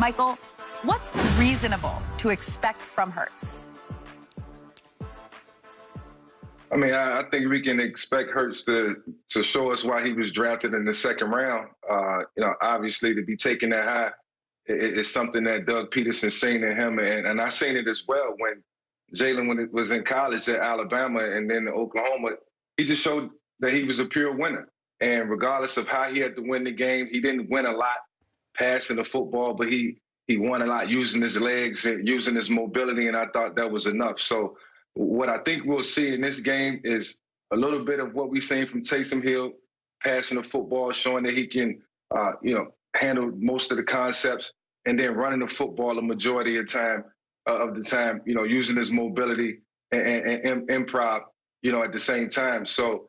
Michael, what's reasonable to expect from Hurts? I mean, I think we can expect Hurts to show us why he was drafted in the second round. Obviously, to be taken that high is something that Doug Peterson seen in him, and I seen it as well when Jalen was in college at Alabama and then Oklahoma. He just showed that he was a pure winner, and regardless of how he had to win the game, he didn't win a lot passing the football, but he won a lot using his legs and using his mobility, and I thought that was enough. So what I think we'll see in this game is a little bit of what we've seen from Taysom Hill, passing the football, showing that he can, handle most of the concepts, and then running the football a majority of the time, using his mobility and improv, at the same time. So,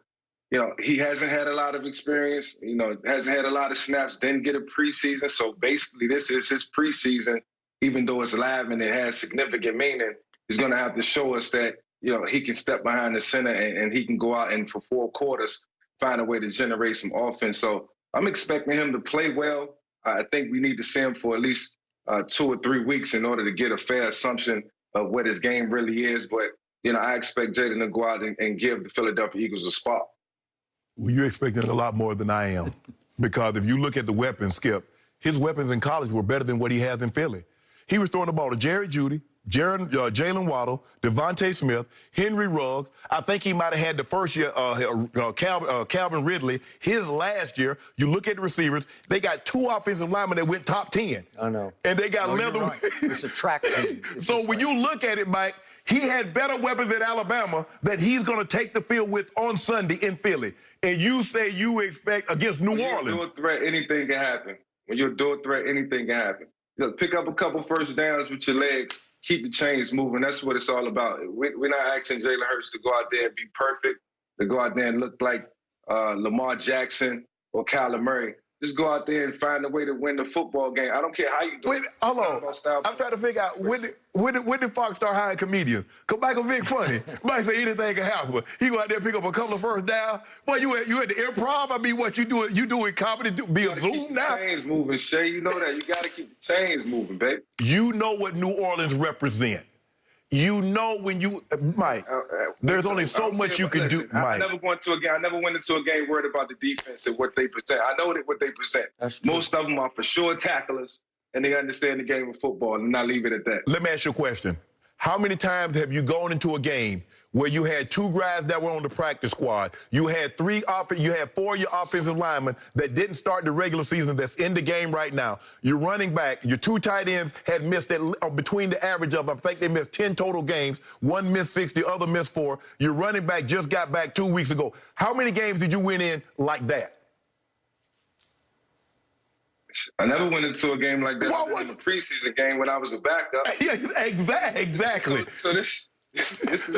he hasn't had a lot of experience, hasn't had a lot of snaps, didn't get a preseason. So basically this is his preseason, even though it's live and it has significant meaning. He's going to have to show us that, he can step behind the center and he can go out and for 4 quarters find a way to generate some offense. So I'm expecting him to play well. I think we need to see him for at least 2 or 3 weeks in order to get a fair assumption of what his game really is. But, I expect Jalen to go out and give the Philadelphia Eagles a spot. Well, you're expecting a lot more than I am. Because if you look at the weapons, Skip, his weapons in college were better than what he has in Philly. He was throwing the ball to Jerry Jeudy, Jalen Waddle, Devontae Smith, Henry Ruggs. I think he might have had the first year, Calvin Ridley. His last year, you look at the receivers, they got 2 offensive linemen that went top 10. I know. And they got leather. Right. It's a track team. So when you look at it, Mike, he had better weapons at Alabama that he's going to take the field with on Sunday in Philly. And you say you expect against New Orleans. When you're a dual threat, anything can happen. When you're a dual threat, anything can happen. Look, pick up a couple first downs with your legs. Keep the chains moving. That's what it's all about. We're not asking Jalen Hurts to go out there and be perfect, to go out there and look like Lamar Jackson or Kyler Murray. Just go out there and find a way to win the football game. I don't care how you do it. Hold on. I'm trying to figure out when did Fox start hiring comedians? Because Michael Vick funny. Mike say anything can happen. He go out there and pick up a couple of first downs. Boy, you at the improv? I mean, what you doing? You doing comedy? Be a Zoom now? Chains moving, Shay. You know that. You got to keep the chains moving, baby. You know what New Orleans represent. You know when you, Mike, there's only so much you can do, Mike. I never went into a game worried about the defense and what they present. I know what they present. Most of them are for sure tacklers, and they understand the game of football, and I leave it at that. Let me ask you a question. How many times have you gone into a game where you had 2 guys that were on the practice squad, you had 4 of your offensive linemen that didn't start the regular season that's in the game right now? Your running back, your 2 tight ends had missed between the average of, I think they missed 10 total games. One missed 6, the other missed 4. Your running back just got back 2 weeks ago. How many games did you win in like that? I never went into a game like that. In a preseason game when I was a backup. Yeah, exactly. So this is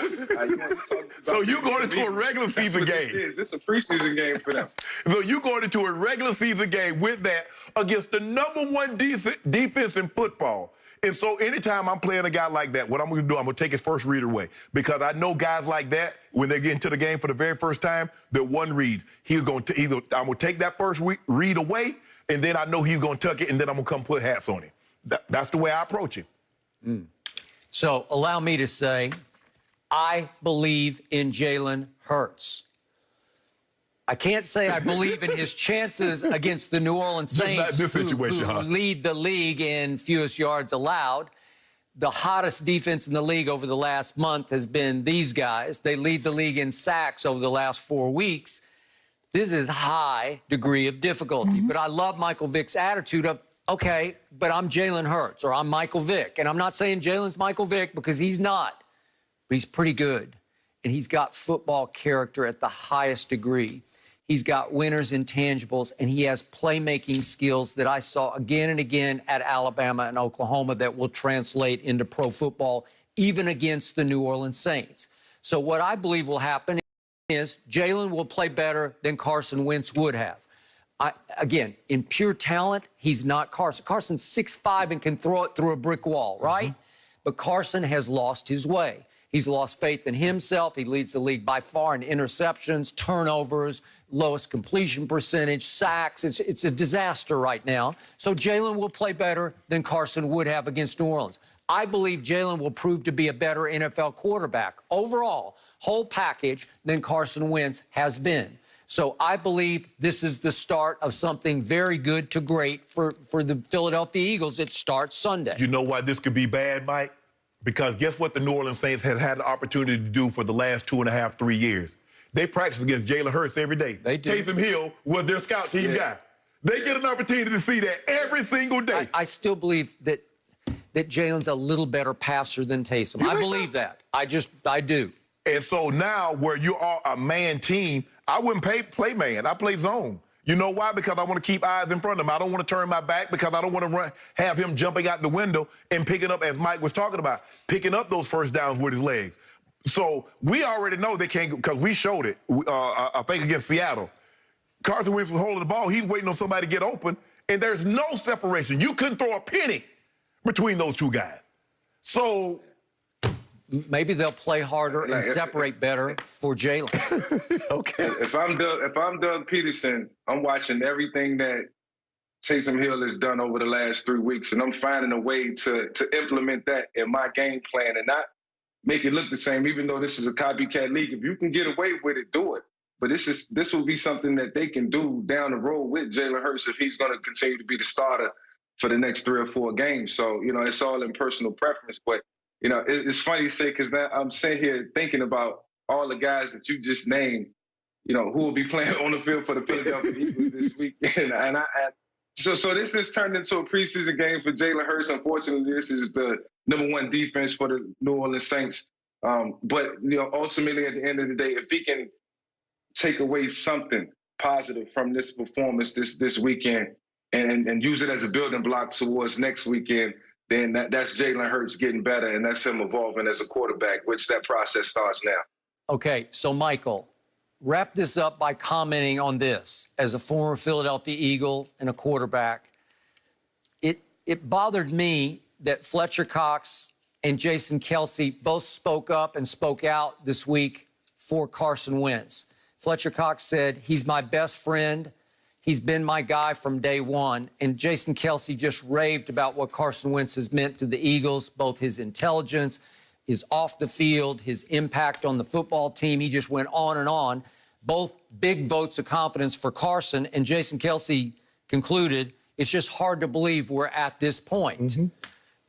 so you going into a regular season game. This is a preseason game for them. So you going into a regular season game with that against the #1 defense in football. And so anytime I'm playing a guy like that, what I'm going to do, I'm going to take his first read away. Because I know guys like that, when they get into the game for the very first time, they're one reads. I'm going to take that first read away, and then I know he's going to tuck it, and then I'm going to come put hats on him. That's the way I approach it. So allow me to say, I believe in Jalen Hurts. I can't say I believe in his chances against the New Orleans Saints, who lead the league in fewest yards allowed. The hottest defense in the league over the last month has been these guys. They lead the league in sacks over the last 4 weeks. This is high degree of difficulty. But I love Michael Vick's attitude of, okay, but I'm Jalen Hurts, or I'm Michael Vick. And I'm not saying Jalen's Michael Vick, because he's not. But he's pretty good. And he's got football character at the highest degree. He's got winners' intangibles, and he has playmaking skills that I saw again and again at Alabama and Oklahoma that will translate into pro football, even against the New Orleans Saints. So what I believe will happen is Jalen will play better than Carson Wentz would have. Again, in pure talent, he's not Carson. Carson's 6'5" and can throw it through a brick wall, right? But Carson has lost his way. He's lost faith in himself. He leads the league by far in interceptions, turnovers, lowest completion percentage, sacks. It's a disaster right now. So Jalen will play better than Carson would have against New Orleans. I believe Jalen will prove to be a better NFL quarterback overall, whole package, than Carson Wentz has been. So I believe this is the start of something very good to great for the Philadelphia Eagles. It starts Sunday. You know why this could be bad, Mike? Because guess what the New Orleans Saints has had the opportunity to do for the last 2.5, 3 years? They practice against Jalen Hurts every day. They do. Taysom Hill was their scout team guy. They get an opportunity to see that every single day. I still believe that Jalen's a little better passer than Taysom. I believe that. I do. And so now where you are a man team, I wouldn't play man. I play zone. You know why? Because I want to keep eyes in front of him. I don't want to turn my back because I don't want to have him jumping out the window and picking up, as Mike was talking about, picking up those first downs with his legs. So we already know they can't, because we showed it, I think, against Seattle. Carson Wentz was holding the ball. He's waiting on somebody to get open, and there's no separation. You couldn't throw a penny between those two guys. So maybe they'll play harder and separate better for Jalen. Okay. If I'm Doug Peterson, I'm watching everything that Taysom Hill has done over the last 3 weeks, and I'm finding a way to implement that in my game plan and not make it look the same, even though this is a copycat league. If you can get away with it, do it. But this will be something that they can do down the road with Jalen Hurts if he's going to continue to be the starter for the next 3 or 4 games. So, it's all in personal preference. But, it's funny to say, because now I'm sitting here thinking about all the guys that you just named, who will be playing on the field for the Philadelphia Eagles this weekend. So this has turned into a preseason game for Jalen Hurts. Unfortunately, this is the #1 defense for the New Orleans Saints. But, ultimately at the end of the day, if he can take away something positive from this performance this weekend and use it as a building block towards next weekend, then that's Jalen Hurts getting better, and that's him evolving as a quarterback, which that process starts now. Okay, so Michael, wrap this up by commenting on this. As a former Philadelphia Eagle and a quarterback, it bothered me that Fletcher Cox and Jason Kelce both spoke up and spoke out this week for Carson Wentz. Fletcher Cox said, he's my best friend. He's been my guy from day one. And Jason Kelce just raved about what Carson Wentz has meant to the Eagles, both his intelligence, his off the field, his impact on the football team. He just went on and on. Both big votes of confidence for Carson. And Jason Kelce concluded, it's just hard to believe we're at this point. Mm-hmm.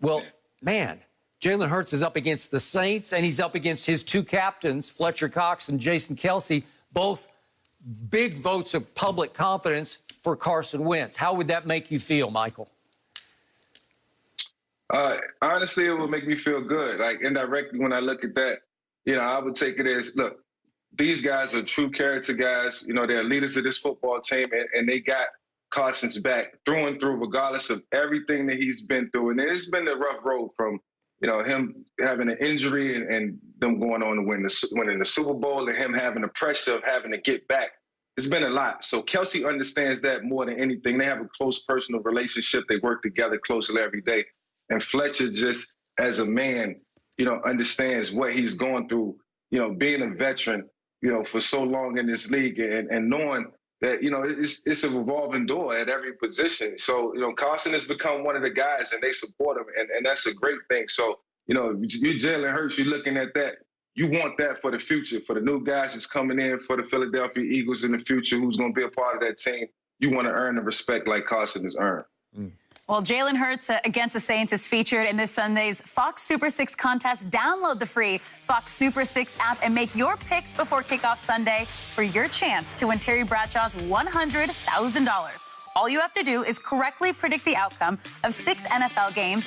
Well, man, Jalen Hurts is up against the Saints, and he's up against his 2 captains, Fletcher Cox and Jason Kelce, both big votes of public confidence for Carson Wentz. How would that make you feel, Michael? Honestly, it would make me feel good. Like, indirectly, when I look at that, I would take it as, look, these guys are true character guys. They're leaders of this football team, and they got Carson's back through and through, regardless of everything that he's been through. And it's been a rough road from, him having an injury and them going on to winning the Super Bowl, and him having the pressure of having to get back. It's been a lot. So Kelce understands that more than anything. They have a close personal relationship. They work together closely every day. And Fletcher, just as a man, understands what he's going through, being a veteran, for so long in this league, and knowing that, it's a revolving door at every position. So, Carson has become one of the guys, and they support him, and that's a great thing. So, if you're Jalen Hurts, you're looking at that. You want that for the future, for the new guys that's coming in for the Philadelphia Eagles in the future, who's going to be a part of that team. You want to earn the respect like Carson has earned. Well, Jalen Hurts against the Saints is featured in this Sunday's Fox Super 6 contest. Download the free Fox Super 6 app and make your picks before kickoff Sunday for your chance to win Terry Bradshaw's $100,000. All you have to do is correctly predict the outcome of 6 NFL games.